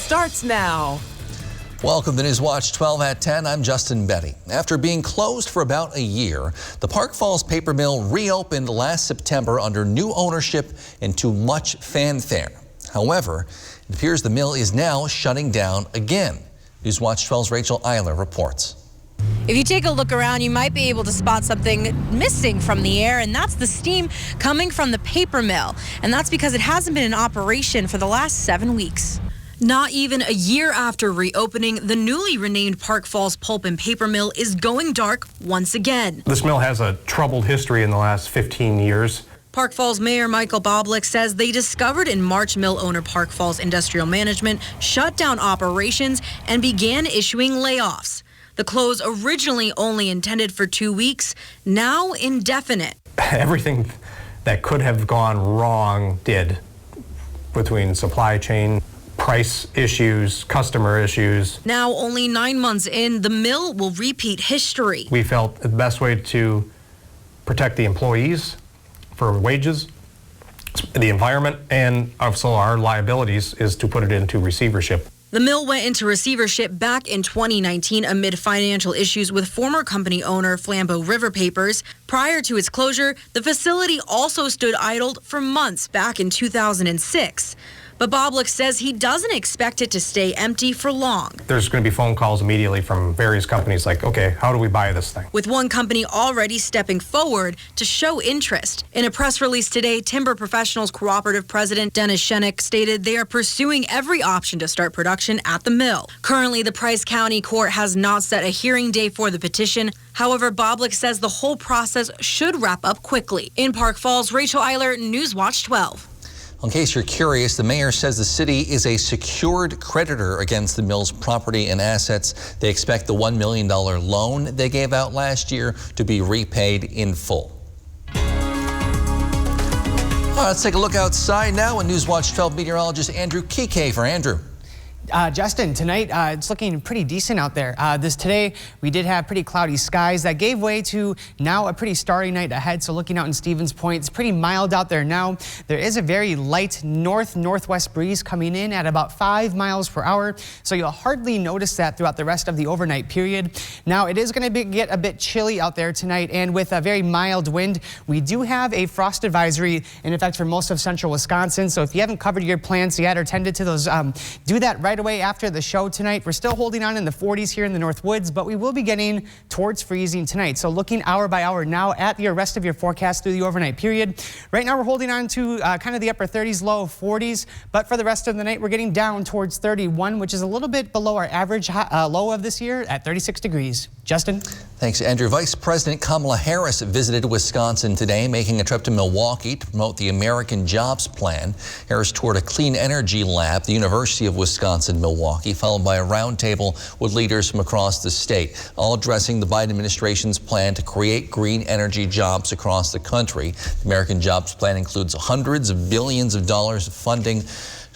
starts now. Welcome to Newswatch 12 at 10. I'm Justin Betty. After being closed for about a year, the Park Falls paper mill reopened last September under new ownership and to much fanfare. However, it appears the mill is now shutting down again. Newswatch 12's Rachel Eiler reports. If you take a look around, you might be able to spot something missing from the air, and that's the steam coming from the paper mill. And that's because it hasn't been in operation for the last 7 weeks. Not even a year after reopening, the newly renamed Park Falls Pulp and Paper Mill is going dark once again. This mill has a troubled history in the last 15 years. Park Falls Mayor Michael Boblick says they discovered in March mill owner Park Falls Industrial Management shut down operations and began issuing layoffs. The close, originally only intended for 2 weeks, now indefinite. Everything that could have gone wrong did, between supply chain, price issues, customer issues. Now, only 9 months in, the mill will repeat history. We felt the best way to protect the employees for wages, the environment, and also our liabilities is to put it into receivership. The mill went into receivership back in 2019 amid financial issues with former company owner Flambeau River Papers. Prior to its closure, the facility also stood idled for months back in 2006. But Boblick says he doesn't expect it to stay empty for long. There's going to be phone calls immediately from various companies like, okay, how do we buy this thing? With one company already stepping forward to show interest. In a press release today, Timber Professionals Cooperative President Dennis Shenick stated they are pursuing every option to start production at the mill. Currently, the Price County Court has not set a hearing date for the petition. However, Boblick says the whole process should wrap up quickly. In Park Falls, Rachel Eiler, Newswatch 12. In case you're curious, the mayor says the city is a secured creditor against the mill's property and assets. They expect the $1 million loan they gave out last year to be repaid in full. All right, let's take a look outside now with Newswatch 12 meteorologist Andrew Kike for Andrew. Justin, tonight it's looking pretty decent out there. Today we did have pretty cloudy skies that gave way to now a pretty starry night ahead. So looking out in Stevens Point, it's pretty mild out there now. There is a very light northwest breeze coming in at about 5 miles per hour. So you'll hardly notice that throughout the rest of the overnight period. Now it is going to get a bit chilly out there tonight, and with a very mild wind, we do have a frost advisory in effect for most of central Wisconsin. So if you haven't covered your plants yet or tended to those, do that right away after the show tonight. We're still holding on in the 40s here in the North Woods, but we will be getting towards freezing tonight. So looking hour by hour now at your rest of your forecast through the overnight period. Right now we're holding on to kind of the upper 30s, low 40s, but for the rest of the night we're getting down towards 31, which is a little bit below our average low of this year at 36 degrees. Justin? Thanks, Andrew. Vice President Kamala Harris visited Wisconsin today, making a trip to Milwaukee to promote the American Jobs Plan. Harris toured a clean energy lab at the University of Wisconsin-Milwaukee, followed by a roundtable with leaders from across the state, all addressing the Biden administration's plan to create green energy jobs across the country. The American Jobs Plan includes hundreds of billions of dollars of funding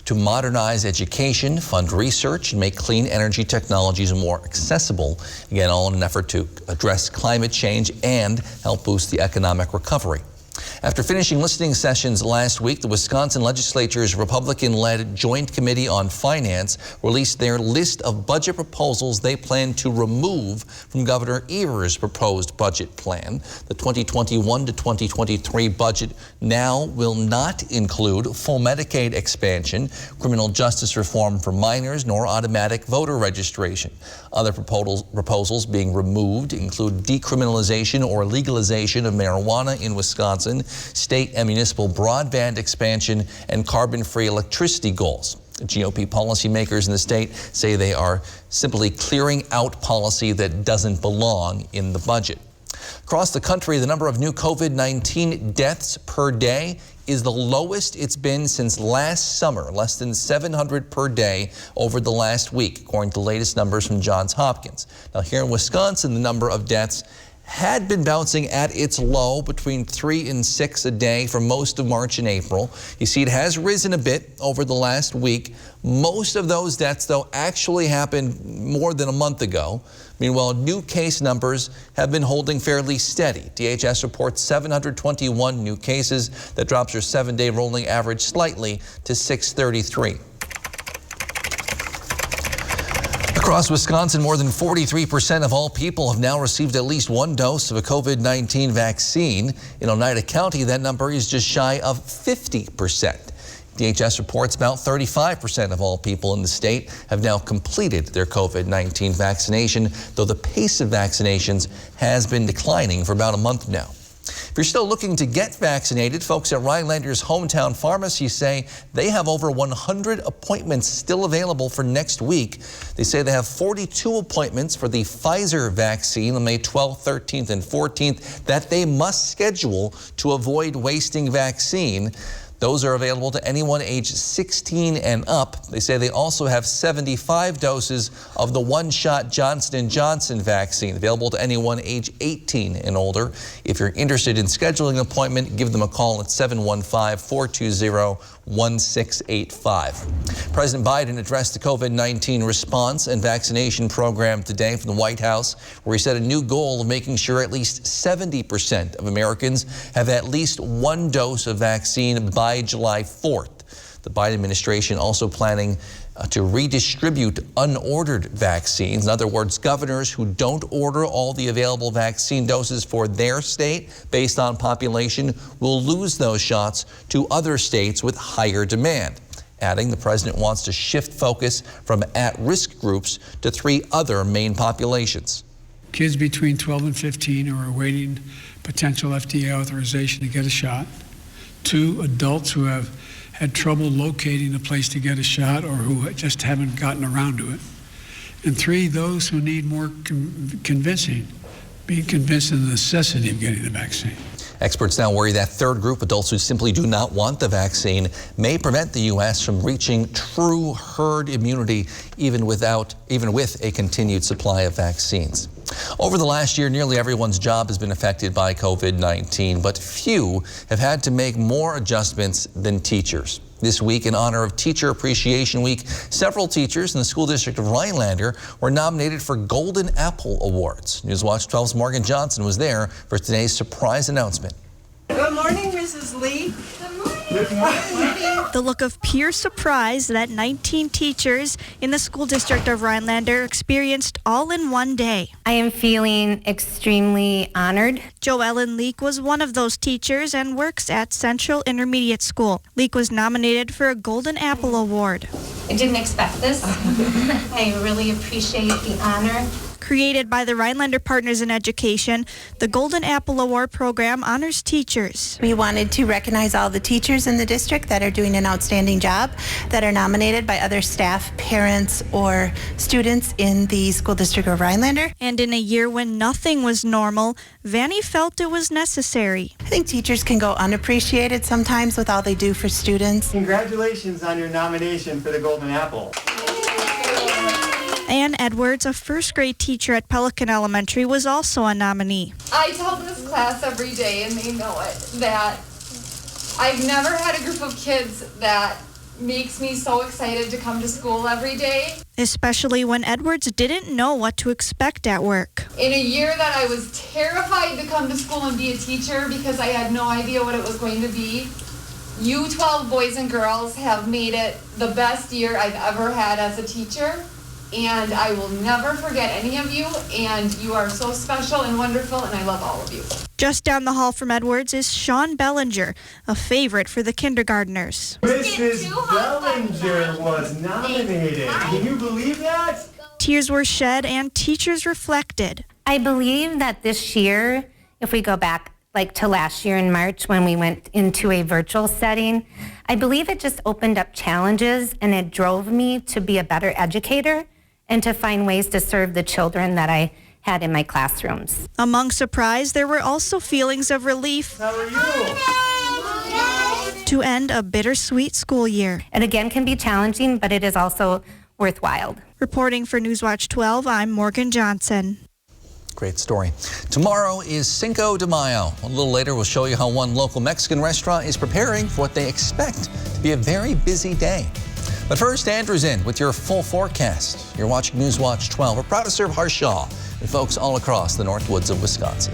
to modernize education, fund research, and make clean energy technologies more accessible. Again, all in an effort to address climate change and help boost the economic recovery. After finishing listening sessions last week, the Wisconsin legislature's Republican-led Joint Committee on Finance released their list of budget proposals they plan to remove from Governor Evers' proposed budget plan. The 2021 to 2023 budget now will not include full Medicaid expansion, criminal justice reform for minors, nor automatic voter registration. Other proposals being removed include decriminalization or legalization of marijuana in Wisconsin, state and municipal broadband expansion, and carbon-free electricity goals. GOP policymakers in the state say they are simply clearing out policy that doesn't belong in the budget. Across the country, the number of new COVID-19 deaths per day is the lowest it's been since last summer, less than 700 per day over the last week, according to the latest numbers from Johns Hopkins. Now, here in Wisconsin, the number of deaths had been bouncing at its low between 3 and 6 a day for most of March and April. You see, it has risen a bit over the last week. Most of those deaths, though, actually happened more than a month ago. Meanwhile, new case numbers have been holding fairly steady. DHS reports 721 new cases. That drops your 7-day rolling average slightly to 633. Across Wisconsin, more than 43% of all people have now received at least one dose of a COVID-19 vaccine. In Oneida County, that number is just shy of 50%. DHS reports about 35% of all people in the state have now completed their COVID-19 vaccination, though the pace of vaccinations has been declining for about a month now. If you're still looking to get vaccinated, folks at Rhinelander's Hometown Pharmacy say they have over 100 appointments still available for next week. They say they have 42 appointments for the Pfizer vaccine on May 12th, 13th, and 14th that they must schedule to avoid wasting vaccine. Those are available to anyone aged 16 and up. They say they also have 75 doses of the one-shot Johnson & Johnson vaccine available to anyone age 18 and older. If you're interested in scheduling an appointment, give them a call at 715-420-1685. President Biden addressed the COVID-19 response and vaccination program today from the White House, where he set a new goal of making sure at least 70% of Americans have at least one dose of vaccine by July 4th. The Biden administration also planning to redistribute unordered vaccines. In other words, governors who don't order all the available vaccine doses for their state based on population will lose those shots to other states with higher demand. Adding, the president wants to shift focus from at-risk groups to three other main populations. Kids between 12 and 15 who are awaiting potential FDA authorization to get a shot. 2, adults who have had trouble locating a place to get a shot or who just haven't gotten around to it. And 3, those who need more being convinced of the necessity of getting the vaccine. Experts now worry that third group, adults who simply do not want the vaccine, may prevent the U.S. from reaching true herd immunity even with a continued supply of vaccines. Over the last year, nearly everyone's job has been affected by COVID-19, but few have had to make more adjustments than teachers. This week, in honor of Teacher Appreciation Week, several teachers in the school district of Rhinelander were nominated for Golden Apple Awards. Newswatch 12's Morgan Johnson was there for today's surprise announcement. Good morning, Mrs. Lee. Good morning. The look of pure surprise that 19 teachers in the school district of Rhinelander experienced all in one day. I am feeling extremely honored. Joellen Leek was one of those teachers and works at Central Intermediate School. Leek was nominated for a Golden Apple Award. I didn't expect this. I really appreciate the honor. Created by the Rhinelander Partners in Education, the Golden Apple Award program honors teachers. We wanted to recognize all the teachers in the district that are doing an outstanding job, that are nominated by other staff, parents, or students in the school district of Rhinelander. And in a year when nothing was normal, Vanny felt it was necessary. I think teachers can go unappreciated sometimes with all they do for students. Congratulations on your nomination for the Golden Apple. Ann Edwards, a first grade teacher at Pelican Elementary, was also a nominee. I tell this class every day, and they know it, that I've never had a group of kids that makes me so excited to come to school every day. Especially when Edwards didn't know what to expect at work. In a year that I was terrified to come to school and be a teacher because I had no idea what it was going to be, you 12 boys and girls have made it the best year I've ever had as a teacher. And I will never forget any of you, and you are so special and wonderful, and I love all of you. Just down the hall from Edwards is Sean Bellinger, a favorite for the kindergartners. Mrs. Bellinger was nominated. Can you believe that? Tears were shed and teachers reflected. I believe that this year, if we go back to last year in March when we went into a virtual setting, I believe it just opened up challenges and it drove me to be a better educator and to find ways to serve the children that I had in my classrooms. Among surprise, there were also feelings of relief. How are you? To end a bittersweet school year. It again can be challenging, but it is also worthwhile. Reporting for Newswatch 12, I'm Morgan Johnson. Great story. Tomorrow is Cinco de Mayo. A little later, we'll show you how one local Mexican restaurant is preparing for what they expect to be a very busy day. But first, Andrew's in with your full forecast. You're watching Newswatch 12. We're proud to serve Harshaw and folks all across the North Woods of Wisconsin.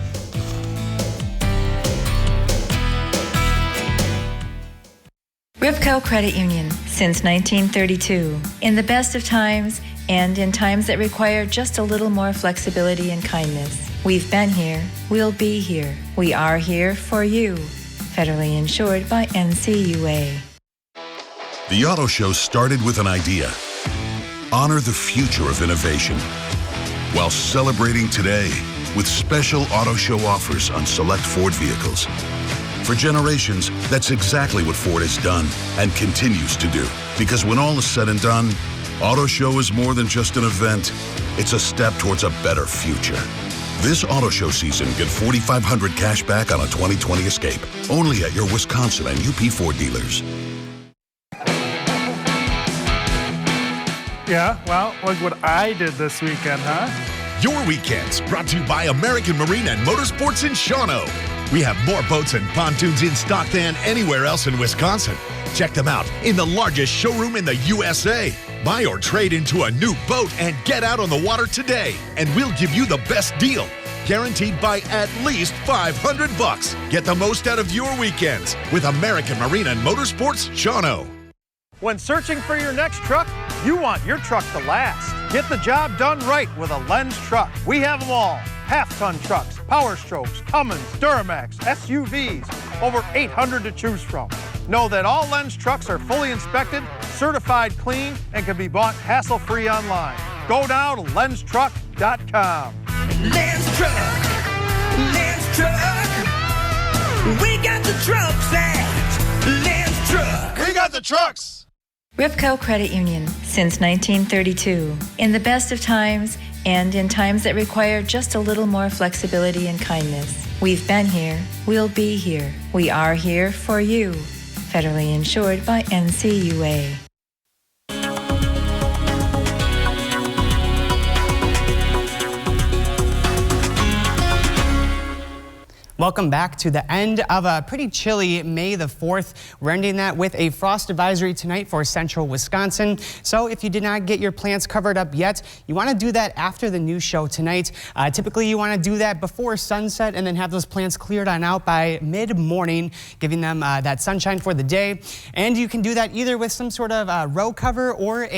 Ripco Credit Union since 1932. In the best of times And in times that require just a little more flexibility and kindness, we've been here, we'll be here. We are here for you. Federally insured by NCUA. The Auto Show started with an idea. Honor the future of innovation while celebrating today with special Auto Show offers on select Ford vehicles. For generations, that's exactly what Ford has done and continues to do. Because when all is said and done, Auto Show is more than just an event. It's a step towards a better future. This Auto Show season, get $4,500 cash back on a 2020 Escape. Only at your Wisconsin and UP Ford dealers. Yeah, well, look what I did this weekend, huh? Your weekends brought to you by American Marine and Motorsports in Shawano. We have more boats and pontoons in stock than anywhere else in Wisconsin. Check them out in the largest showroom in the USA. Buy or trade into a new boat and get out on the water today, and we'll give you the best deal. Guaranteed by at least $500. Get the most out of your weekends with American Marine and Motorsports Shawano. When searching for your next truck, you want your truck to last. Get the job done right with a Lenz truck. We have them all. Half-ton trucks, Power Strokes, Cummins, Duramax, SUVs, over 800 to choose from. Know that all Lenz trucks are fully inspected, certified clean, and can be bought hassle-free online. Go now to lenztruck.com. Lenz Truck, Lenz Truck. We got the trucks at Lenz Truck. We got the trucks. Ripco Credit Union, since 1932. In the best of times and in times that require just a little more flexibility and kindness. We've been here, we'll be here. We are here for you. Federally insured by NCUA. Welcome back to the end of a pretty chilly May the 4th. We're ending that with a frost advisory tonight for central Wisconsin. So if you did not get your plants covered up yet, you want to do that after the news show tonight. Typically you want to do that before sunset and then have those plants cleared on out by mid-morning, giving them that sunshine for the day. And you can do that either with some sort of row cover or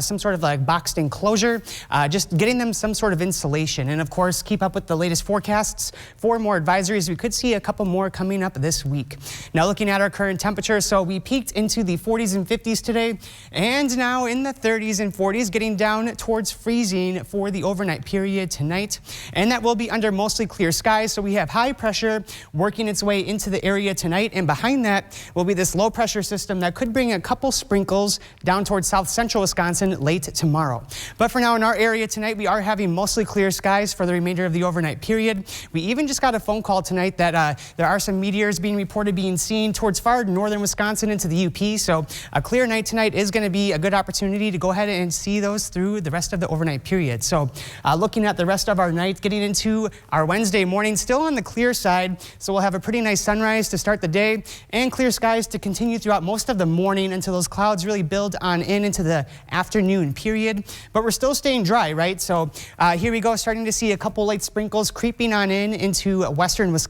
some sort of like boxed enclosure, just getting them some sort of insulation. And of course, keep up with the latest forecasts for more advisories. We could see a couple more coming up this week. Now looking at our current temperature, so we peaked into the 40s and 50s today, and now in the 30s and 40s, getting down towards freezing for the overnight period tonight. And that will be under mostly clear skies, so we have high pressure working its way into the area tonight, and behind that will be this low pressure system that could bring a couple sprinkles down towards south central Wisconsin late tomorrow. But for now in our area tonight, we are having mostly clear skies for the remainder of the overnight period. We even just got a phone call tonight that there are some meteors being reported being seen towards far northern Wisconsin into the UP. So a clear night tonight is going to be a good opportunity to go ahead and see those through the rest of the overnight period. So looking at the rest of our night, getting into our Wednesday morning, still on the clear side. So we'll have a pretty nice sunrise to start the day and clear skies to continue throughout most of the morning until those clouds really build on into the afternoon period. But we're still staying dry, right? So here we go, starting to see a couple light sprinkles creeping on into western Wisconsin.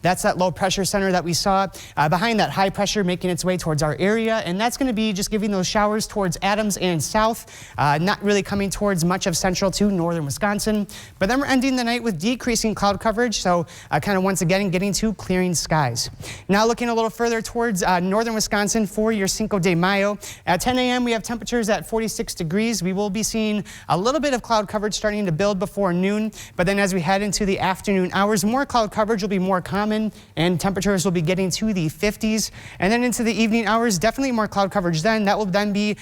That's that low pressure center that we saw behind that high pressure making its way towards our area, and that's going to be just giving those showers towards Adams and south, not really coming towards much of central to northern Wisconsin. But then we're ending the night with decreasing cloud coverage, so kind of once again getting to clearing skies. Now looking a little further towards northern Wisconsin for your Cinco de Mayo. At 10 a.m. we have temperatures at 46 degrees. We will be seeing a little bit of cloud coverage starting to build before noon, but then as we head into the afternoon hours, more cloud coverage will be more common and temperatures will be getting to the 50s. And then into the evening hours, definitely more cloud coverage then. That will then be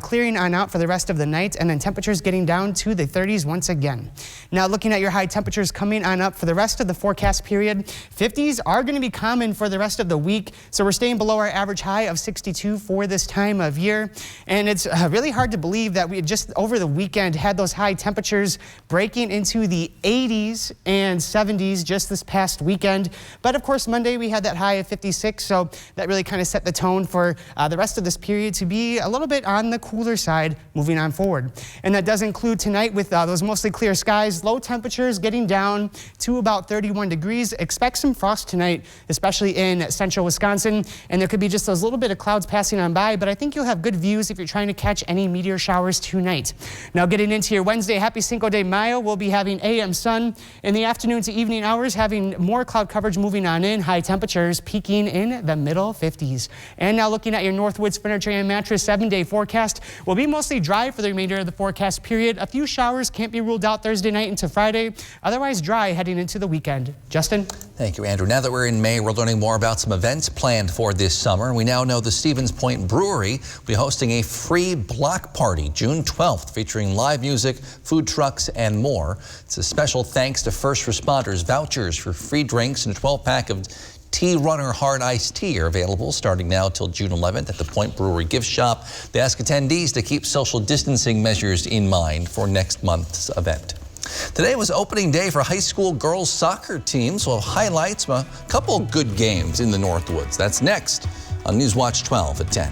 clearing on out for the rest of the night, and then temperatures getting down to the 30s once again. Now looking at your high temperatures coming on up for the rest of the forecast period, 50s are going to be common for the rest of the week. So we're staying below our average high of 62 for this time of year. And it's really hard to believe that we just over the weekend had those high temperatures breaking into the 80s and 70s just this past past weekend. But of course, Monday we had that high of 56, so that really kind of set the tone for the rest of this period to be a little bit on the cooler side moving on forward. And that does include tonight with those mostly clear skies, low temperatures getting down to about 31 degrees. Expect some frost tonight, especially in central Wisconsin, and there could be just those little bit of clouds passing on by, but I think you'll have good views if you're trying to catch any meteor showers tonight. Now getting into your Wednesday, happy Cinco de Mayo, we'll be having AM sun in the afternoon to evening hours, having more cloud coverage moving on in, high temperatures peaking in the middle 50s. And now looking at your Northwoods Furniture and Mattress 7-day forecast, will be mostly dry for the remainder of the forecast period. A few showers can't be ruled out Thursday night into Friday, otherwise dry heading into the weekend. Justin? Thank you, Andrew. Now that we're in May, we're learning more about some events planned for this summer. We now know the Stevens Point Brewery will be hosting a free block party June 12th, featuring live music, food trucks, and more. It's a special thanks to first responders. Vouchers for free drinks and a 12-pack of Tea Runner Hard Iced Tea are available starting now till June 11th at the Point Brewery gift shop. They ask attendees to keep social distancing measures in mind for next month's event. Today was opening day for high school girls soccer teams. Well, highlights from a couple good games in the Northwoods. That's next on Newswatch 12 at 10.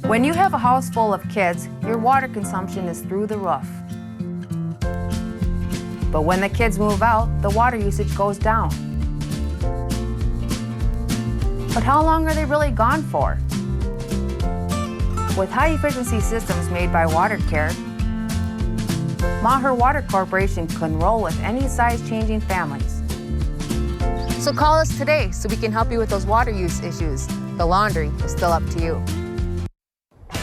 When you have a house full of kids, your water consumption is through the roof. But when the kids move out, the water usage goes down. But how long are they really gone for? With high-efficiency systems made by WaterCare, Maher Water Corporation can roll with any size-changing families. So call us today so we can help you with those water use issues. The laundry is still up to you.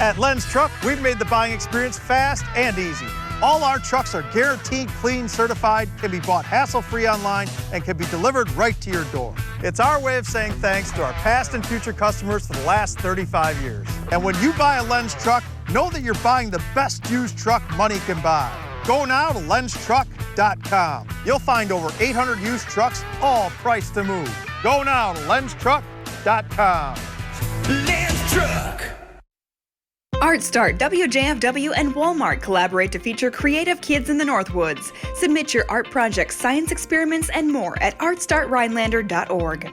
At Len's Truck, we've made the buying experience fast and easy. All our trucks are guaranteed clean, certified, can be bought hassle-free online, and can be delivered right to your door. It's our way of saying thanks to our past and future customers for the last 35 years. And when you buy a Len's Truck, know that you're buying the best used truck money can buy. Go now to lenstruck.com. You'll find over 800 used trucks, all priced to move. Go now to lenstruck.com. Len's Truck. ArtStart, WJFW, and Walmart collaborate to feature creative kids in the Northwoods. Submit your art projects, science experiments, and more at artstartrhinelander.org.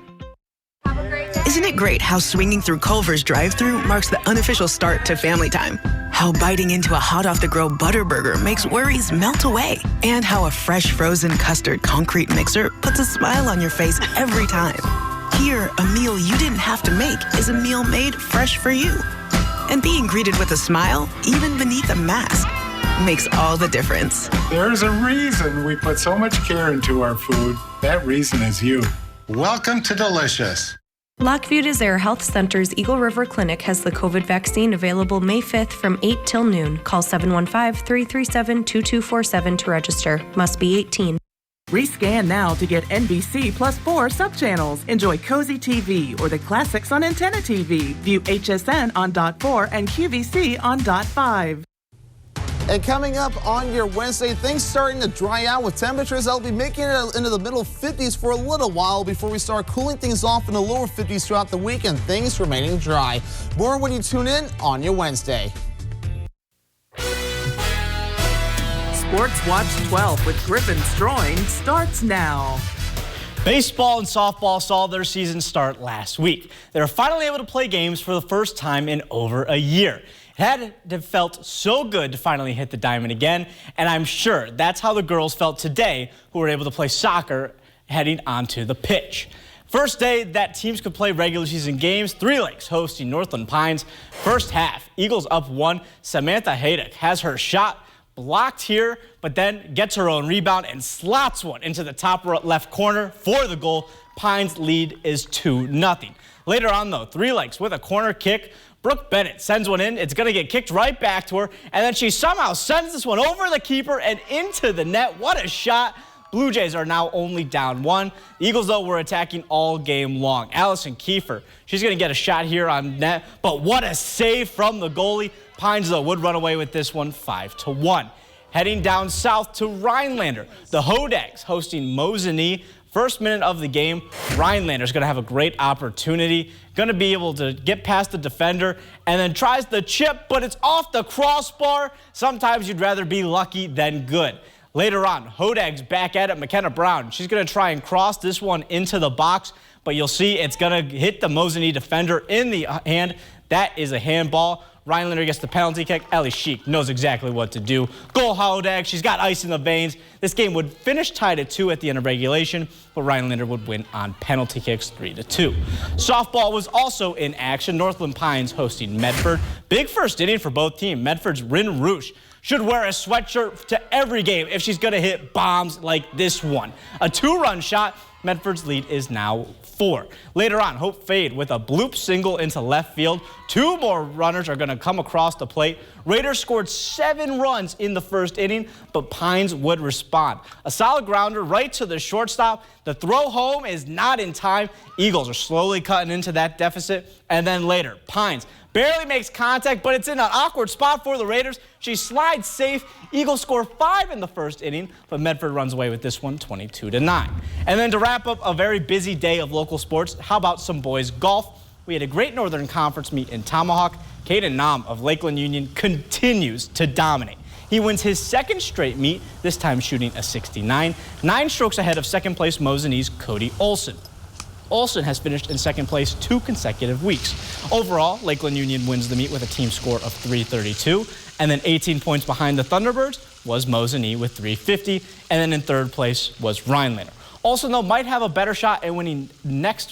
Isn't it great how swinging through Culver's drive-thru marks the unofficial start to family time? How biting into a hot-off-the-grill Butterburger makes worries melt away? And how a fresh frozen custard concrete mixer puts a smile on your face every time. Here, a meal you didn't have to make is a meal made fresh for you. And being greeted with a smile, even beneath a mask, makes all the difference. There's a reason we put so much care into our food. That reason is you. Welcome to Delicious. Lockview Desert Health Center's Eagle River Clinic has the COVID vaccine available May 5th from 8 till noon. Call 715-337-2247 to register. Must be 18. Rescan now to get NBC plus 4 subchannels. Enjoy Cozy TV or the classics on Antenna TV. View HSN on .4 and QVC on .5. And coming up on your Wednesday, things starting to dry out with temperatures that'll be making it into the middle 50s for a little while before we start cooling things off in the lower 50s throughout the weekend. Things remaining dry. More when you tune in on your Wednesday. Sports Watch 12 with Griffin Stroing starts now. Baseball and softball saw their season start last week. They were finally able to play games for the first time in over a year. It had to have felt so good to finally hit the diamond again, and I'm sure that's how the girls felt today who were able to play soccer heading onto the pitch. First day that teams could play regular season games, Three Lakes hosting Northland Pines. First half, Eagles up 1. Samantha Haydick has her shot blocked here, but then gets her own rebound and slots one into the top left corner for the goal. Pines' lead is 2-0. Later on, though, Three Lakes with a corner kick. Brooke Bennett sends one in. It's going to get kicked right back to her, and then she somehow sends this one over the keeper and into the net. What a shot. Blue Jays are now only down 1. The Eagles, though, were attacking all game long. Allison Kiefer, she's going to get a shot here on net, but what a save from the goalie. Pines, though, would run away with this one 5-1. heading down south to Rhinelander. The Hodags hosting Mosinee. First minute of the game, Rhinelander's going to have a great opportunity. Going to be able to get past the defender and then tries the chip, but it's off the crossbar. Sometimes you'd rather be lucky than good. Later on, Hodags back at it. McKenna Brown, she's going to try and cross this one into the box, but you'll see it's going to hit the Mosinee defender in the hand. That is a handball. Rhinelander gets the penalty kick. Ellie Sheik knows exactly what to do. Goal Hodag. She's got ice in the veins. This game would finish tied at 2 at the end of regulation, but Rhinelander would win on penalty kicks 3-2. Softball was also in action. Northland Pines hosting Medford. Big first inning for both teams. Medford's Rin Roosh should wear a sweatshirt to every game if she's going to hit bombs like this one. A 2-run shot. Medford's lead is now 4. Later on, Hope Fade with a bloop single into left field. 2 more runners are going to come across the plate. Raiders scored 7 runs in the first inning, but Pines would respond. A solid grounder right to the shortstop. The throw home is not in time. Eagles are slowly cutting into that deficit. And then later, Pines barely makes contact, but it's in an awkward spot for the Raiders. She slides safe. Eagles score 5 in the first inning, but Medford runs away with this one 22-9. And then to wrap up a very busy day of local sports, how about some boys golf? We had a great Northern Conference meet in Tomahawk. Caden Nam of Lakeland Union continues to dominate. He wins his 2nd straight meet, this time shooting a 69, 9 strokes ahead of second place Mosinee's Cody Olson. Olson has finished in 2nd place 2 consecutive weeks. Overall, Lakeland Union wins the meet with a team score of 332, and then 18 points behind the Thunderbirds was Mosinee with 350, and then in 3rd place was Rhinelander. Olson, though, might have a better shot at winning next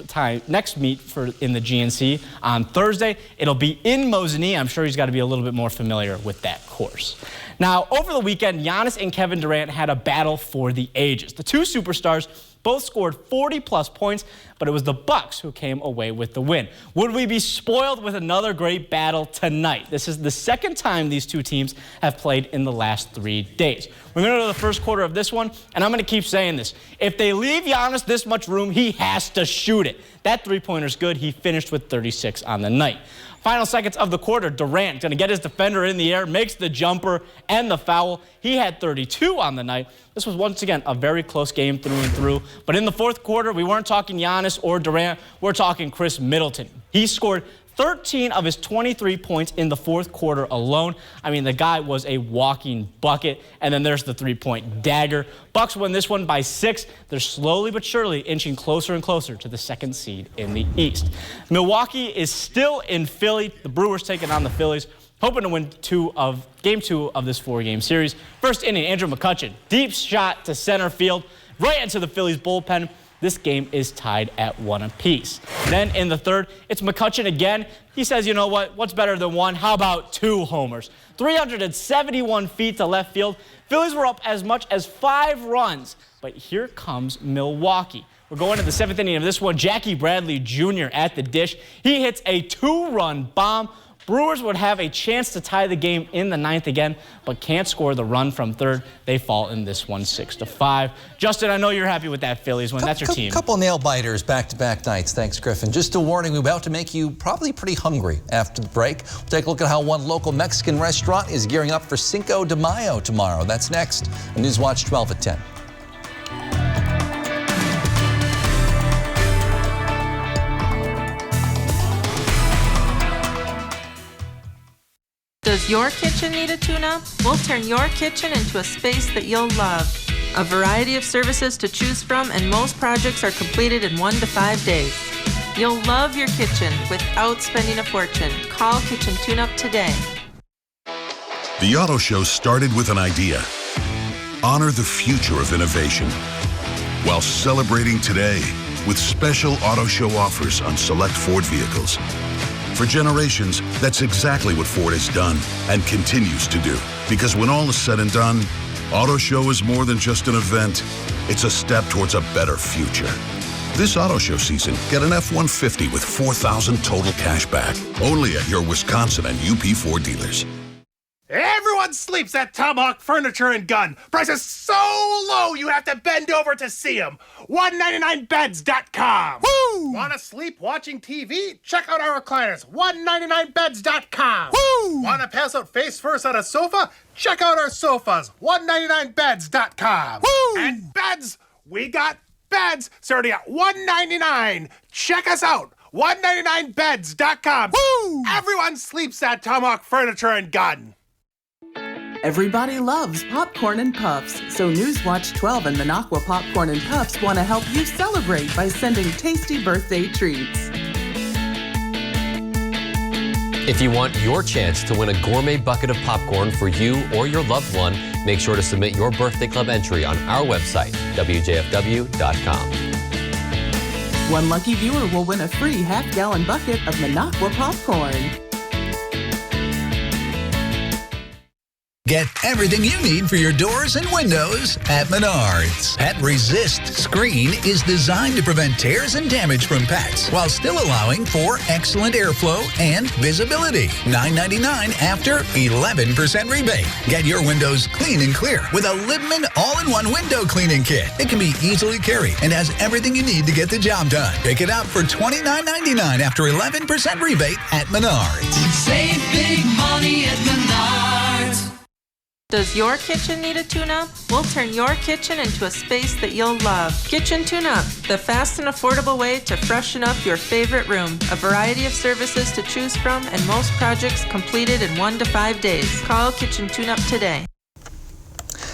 meet in the GNC on Thursday. It'll be in Mosinee. I'm sure he's got to be a little bit more familiar with that course. Now, over the weekend, Giannis and Kevin Durant had a battle for the ages. The 2 superstars both scored 40-plus points, but it was the Bucks who came away with the win. Would we be spoiled with another great battle tonight? This is the 2nd time these 2 teams have played in the last 3 days. We're going to go to the first quarter of this one, and I'm going to keep saying this. If they leave Giannis this much room, he has to shoot it. That 3-pointer's good. He finished with 36 on the night. Final seconds of the quarter, Durant going to get his defender in the air, makes the jumper and the foul. He had 32 on the night. This was once again a very close game through and through. But in the 4th quarter, we weren't talking Giannis or Durant. We're talking Chris Middleton. He scored 13 of his 23 points in the 4th quarter alone. I mean, the guy was a walking bucket. And then there's the 3-point dagger. Bucks win this one by 6. They're slowly but surely inching closer and closer to the 2nd seed in the East. Milwaukee is still in Philly. The Brewers taking on the Phillies, hoping to win game 2 of this 4-game series. First inning, Andrew McCutchen, deep shot to center field, right into the Phillies bullpen. This game is tied at 1 apiece. Then in the 3rd, it's McCutchen again. He says, you know what? What's better than 1? How about 2 homers? 371 feet to left field. Phillies were up as much as 5 runs. But here comes Milwaukee. We're going to the 7th inning of this one. Jackie Bradley Jr. at the dish. He hits a 2-run bomb. Brewers would have a chance to tie the game in the 9th again, but can't score the run from 3rd. They fall in this one 6-5. Justin, I know you're happy with that Phillies win. That's your team. Couple nail biters back-to-back nights. Thanks, Griffin. Just a warning, we're about to make you probably pretty hungry after the break. We'll take a look at how one local Mexican restaurant is gearing up for Cinco de Mayo tomorrow. That's next on Newswatch 12 at 10. Does your kitchen need a tune-up? We'll turn your kitchen into a space that you'll love. A variety of services to choose from, and most projects are completed in 1 to 5 days. You'll love your kitchen without spending a fortune. Call Kitchen Tune-Up today. The Auto Show started with an idea. Honor the future of innovation while celebrating today with special Auto Show offers on select Ford vehicles. For generations, that's exactly what Ford has done and continues to do. Because when all is said and done, Auto Show is more than just an event. It's a step towards a better future. This Auto Show season, get an F-150 with $4,000 total cash back. Only at your Wisconsin and UP Ford dealers. Everyone sleeps at Tomahawk Furniture and Gun. Prices so low you have to bend over to see them. 199beds.com. Woo! Want to sleep watching TV? Check out our recliners. 199beds.com. Woo! Want to pass out face first on a sofa? Check out our sofas. 199beds.com. Woo! And beds, we got beds starting at $199. Check us out. 199beds.com. Woo! Everyone sleeps at Tomahawk Furniture and Gun. Everybody loves popcorn and puffs, so Newswatch 12 and Minocqua Popcorn and Puffs want to help you celebrate by sending tasty birthday treats. If you want your chance to win a gourmet bucket of popcorn for you or your loved one, make sure to submit your birthday club entry on our website, WJFW.com. One lucky viewer will win a free half-gallon bucket of Minocqua popcorn. Get everything you need for your doors and windows at Menards. Pet Resist Screen is designed to prevent tears and damage from pets while still allowing for excellent airflow and visibility. $9.99 after 11% rebate. Get your windows clean and clear with a Libman all-in-one window cleaning kit. It can be easily carried and has everything you need to get the job done. Pick it up for $29.99 after 11% rebate at Menards. Save big money at Menards. Does your kitchen need a tune-up? We'll turn your kitchen into a space that you'll love. Kitchen Tune-Up, the fast and affordable way to freshen up your favorite room. A variety of services to choose from and most projects completed in 1 to 5 days. Call Kitchen Tune-Up today.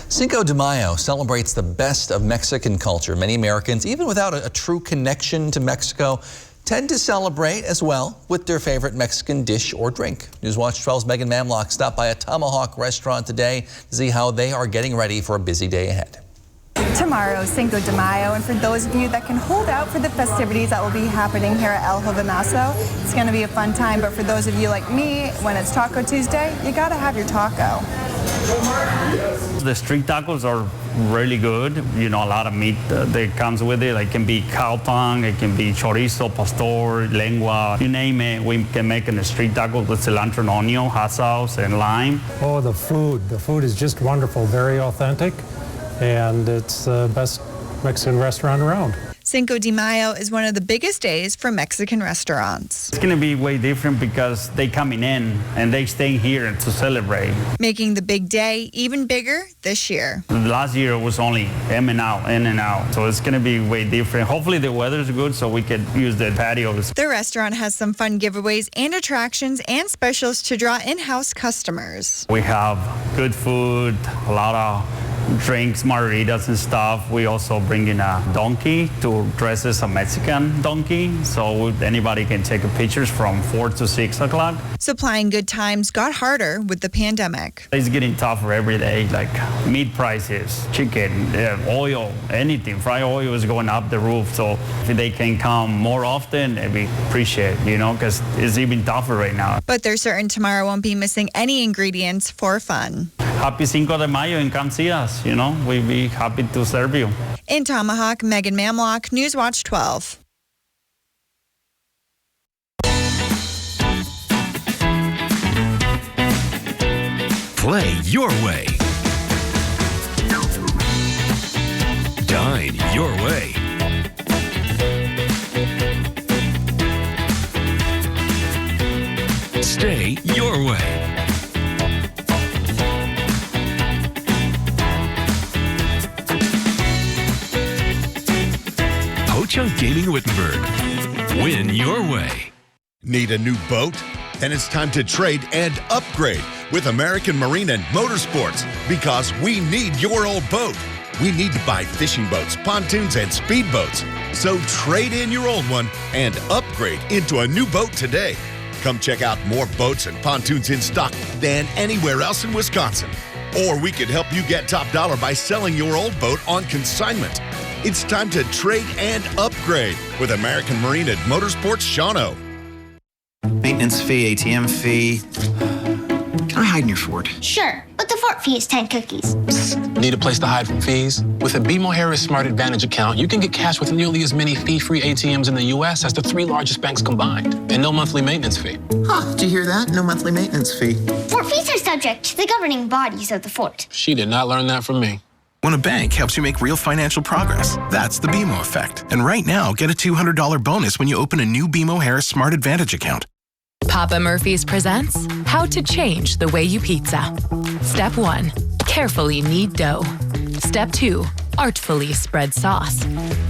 Cinco de Mayo celebrates the best of Mexican culture. Many Americans, even without a true connection to Mexico, tend to celebrate as well with their favorite Mexican dish or drink. Newswatch 12's Megan Mamlock stopped by a Tomahawk restaurant today to see how they are getting ready for a busy day ahead. Tomorrow, Cinco de Mayo, and for those of you that can hold out for the festivities that will be happening here at El Jovenazo, it's going to be a fun time, but for those of you like me, when it's Taco Tuesday, you got to have your taco. The street tacos are really good. You know, a lot of meat that comes with it. Like, it can be cow tongue, it can be chorizo, pastor, lengua, you name it. We can make in a street taco with cilantro and onion, hot sauce, and lime. Oh, the food is just wonderful, very authentic, and it's the best Mexican restaurant around. Cinco de Mayo is one of the biggest days for Mexican restaurants. It's going to be way different because they coming in and they staying here to celebrate. Making the big day even bigger this year. Last year was only in and out. So it's going to be way different. Hopefully the weather's good so we can use the patios. The restaurant has some fun giveaways and attractions and specials to draw in-house customers. We have good food, a lot of drinks, margaritas and stuff. We also bring in a donkey to dress as a Mexican donkey, so anybody can take pictures from 4 to 6 o'clock. Supplying good times got harder with the pandemic. It's getting tougher every day, like meat prices, chicken, oil, anything. Fried oil is going up the roof, so if they can come more often, we appreciate it, you know, because it's even tougher right now. But they're certain tomorrow won't be missing any ingredients for fun. Happy Cinco de Mayo and come see us, you know, we'd be happy to serve you. In Tomahawk, Megan Mamlock, Newswatch 12. Play your way. Dine your way. Stay your way. Ho-Chunk Gaming Wittenberg. Win your way. Need a new boat? Then it's time to trade and upgrade with American Marine and Motorsports, because we need your old boat. We need to buy fishing boats, pontoons, and speedboats. So trade in your old one and upgrade into a new boat today. Come check out more boats and pontoons in stock than anywhere else in Wisconsin. Or we could help you get top dollar by selling your old boat on consignment. It's time to trade and upgrade with American Marine and Motorsports Shawano. Maintenance fee, ATM fee. Can I hide in your fort? Sure, but the fort fee is 10 cookies. Psst. Need a place to hide from fees? With a BMO Harris Smart Advantage account, you can get cash with nearly as many fee-free ATMs in the U.S. as the 3 largest banks combined, and no monthly maintenance fee. Huh, did you hear that? No monthly maintenance fee. Fort fees are subject to the governing bodies of the fort. She did not learn that from me. When a bank helps you make real financial progress, that's the BMO effect. And right now, get a $200 bonus when you open a new BMO Harris Smart Advantage account. Papa Murphy's presents How to Change the Way You Pizza. Step 1. Carefully knead dough. Step 2. Artfully spread sauce.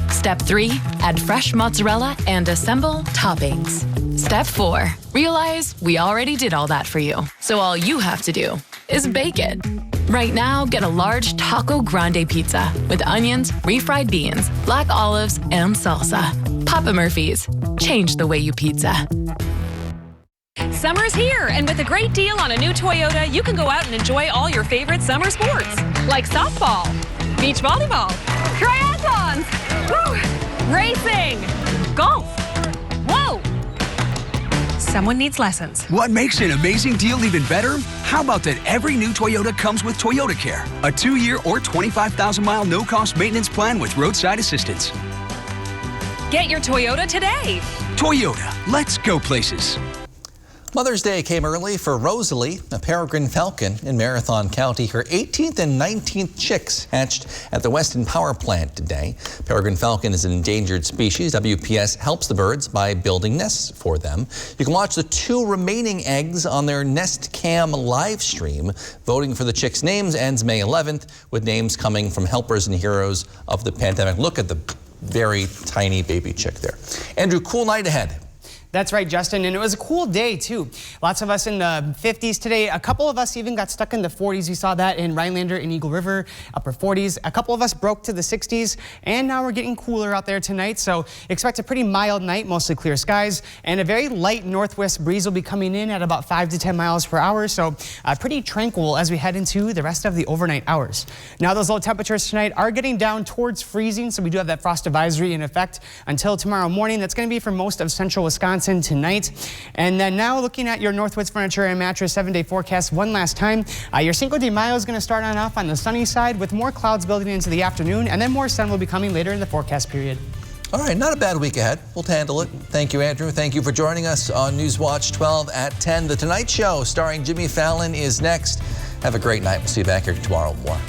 Step 3. Add fresh mozzarella and assemble toppings. Step 4. Realize we already did all that for you. So all you have to do is bake it. Right now, get a large Taco Grande pizza with onions, refried beans, black olives, and salsa. Papa Murphy's. Change the way you pizza. Summer's here, and with a great deal on a new Toyota, you can go out and enjoy all your favorite summer sports, like softball, beach volleyball, triathlons, racing, golf. Whoa! Someone needs lessons. What makes an amazing deal even better? How about that every new Toyota comes with Toyota Care, a 2-year or 25,000-mile no-cost maintenance plan with roadside assistance. Get your Toyota today. Toyota, let's go places. Mother's Day came early for Rosalie, a peregrine falcon in Marathon County. Her 18th and 19th chicks hatched at the Weston Power Plant today. Peregrine falcon is an endangered species. WPS helps the birds by building nests for them. You can watch the 2 remaining eggs on their Nest Cam live stream. Voting for the chicks' names ends May 11th, with names coming from helpers and heroes of the pandemic. Look at the very tiny baby chick there. Andrew, cool night ahead. That's right, Justin, and it was a cool day, too. Lots of us in the 50s today. A couple of us even got stuck in the 40s. We saw that in Rhinelander and Eagle River, upper 40s. A couple of us broke to the 60s, and now we're getting cooler out there tonight. So expect a pretty mild night, mostly clear skies, and a very light northwest breeze will be coming in at about 5 to 10 miles per hour. So pretty tranquil as we head into the rest of the overnight hours. Now, those low temperatures tonight are getting down towards freezing, so we do have that frost advisory in effect until tomorrow morning. That's going to be for most of central Wisconsin tonight. And then now looking at your Northwoods Furniture and Mattress 7-day forecast one last time. Your Cinco de Mayo is going to start on off on the sunny side with more clouds building into the afternoon, and then more sun will be coming later in the forecast period. All right, not a bad week ahead. We'll handle it. Thank you, Andrew. Thank you for joining us on Newswatch 12 at 10. The Tonight Show starring Jimmy Fallon is next. Have a great night. We'll see you back here tomorrow with more.